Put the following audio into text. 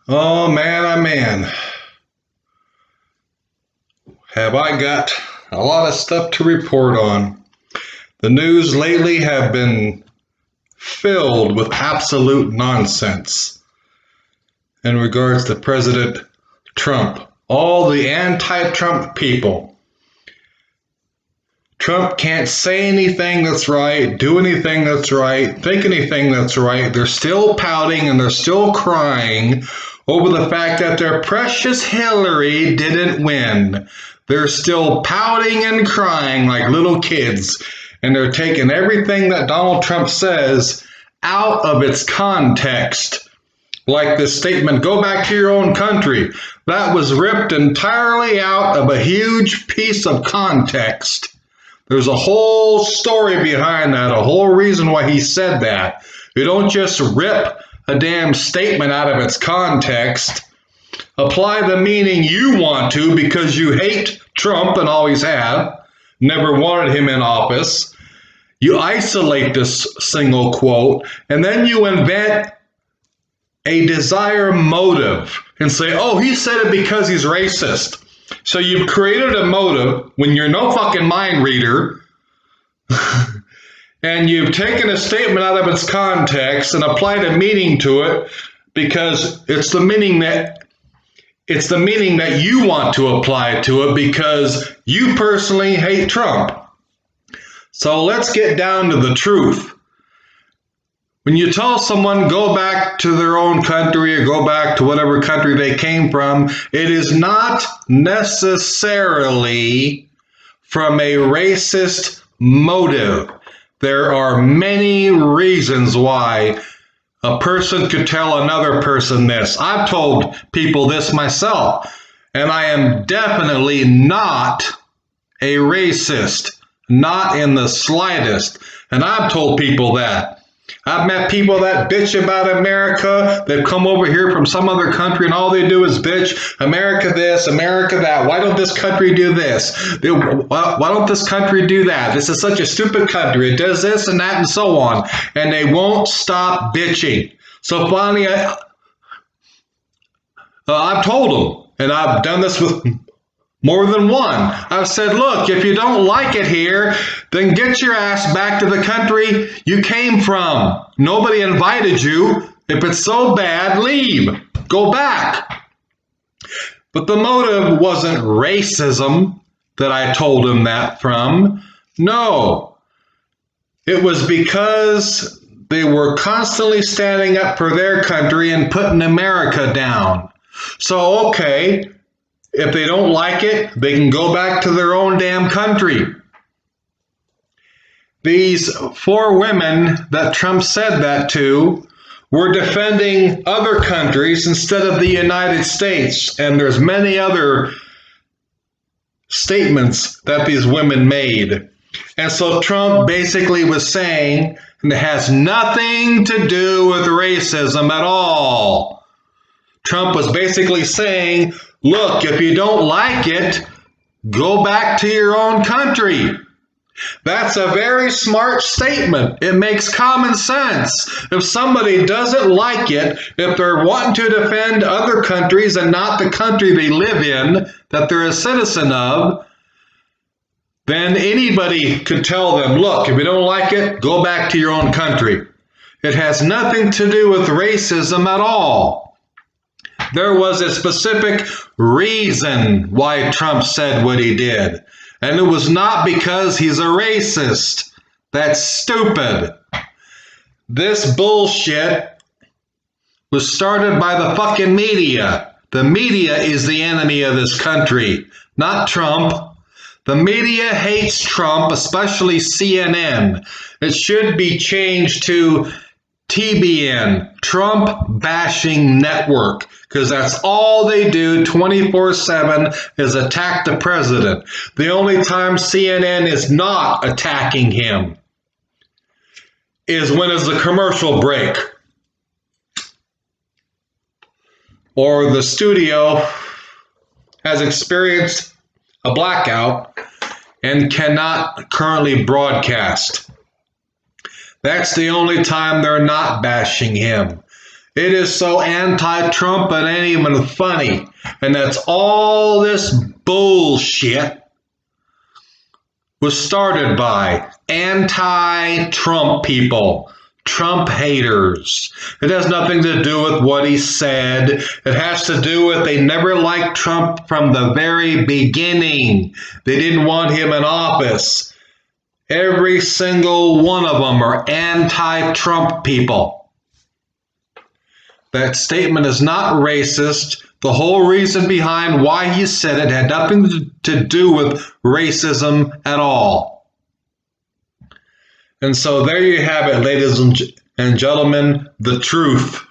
Oh man, have I got a lot of stuff to report on. The news lately have been filled with absolute nonsense in regards to President Trump. All the anti-Trump people. Trump can't say anything that's right, do anything that's right, think anything that's right. They're still pouting and they're still crying over the fact that their precious Hillary didn't win. They're still pouting and crying like little kids, and they're taking everything that Donald Trump says out of its context. Like this statement, go back to your own country. That was ripped entirely out of a huge piece of context. There's a whole story behind that, a whole reason why he said that. You don't just rip a damn statement out of its context, apply the meaning you want to because you hate Trump and always have, never wanted him in office. You isolate this single quote, and then you invent a desire motive and say, oh, he said it because he's racist. So you've created a motive when you're no fucking mind reader, and you've taken a statement out of its context and applied a meaning to it because it's the meaning that you want to apply to it because you personally hate Trump. So let's get down to the truth. When you tell someone go back to their own country or go back to whatever country they came from, it is not necessarily from a racist motive. There are many reasons why a person could tell another person this. I've told people this myself, and I am definitely not a racist, not in the slightest. And I've told people that. I've met people that bitch about America. They've come over here from some other country and all they do is bitch, America this, America that. Why don't this country do this? Why don't this country do that? This is such a stupid country. It does this and that and so on. And they won't stop bitching. So finally, I've told them, and I've done this with more than one. I've said, look, if you don't like it here, then get your ass back to the country you came from. Nobody invited you. If it's so bad, leave. Go back. But the motive wasn't racism that I told him that from. No. It was because they were constantly standing up for their country and putting America down. So, okay, if they don't like it, they can go back to their own damn country. These four women that Trump said that to were defending other countries instead of the United States. And there's many other statements that these women made. And so Trump basically was saying, and it has nothing to do with racism at all. Trump was basically saying, look, if you don't like it, go back to your own country. That's a very smart statement. It makes common sense. If somebody doesn't like it, if they're wanting to defend other countries and not the country they live in, that they're a citizen of, then anybody could tell them, look, if you don't like it, go back to your own country. It has nothing to do with racism at all. There was a specific reason why Trump said what he did. And it was not because he's a racist. That's stupid. This bullshit was started by the fucking media. The media is the enemy of this country, not Trump. The media hates Trump, especially CNN. It should be changed to TBN, Trump Bashing Network, because that's all they do 24/7 is attack the president. The only time CNN is not attacking him is when it's a commercial break or the studio has experienced a blackout and cannot currently broadcast. That's the only time they're not bashing him. It is so anti-Trump it ain't even funny. And that's all this bullshit was started by anti-Trump people, Trump haters. It has nothing to do with what he said. It has to do with they never liked Trump from the very beginning. They didn't want him in office. Every single one of them are anti-Trump people. That statement is not racist. The whole reason behind why he said it had nothing to do with racism at all. And so there you have it, ladies and gentlemen, the truth.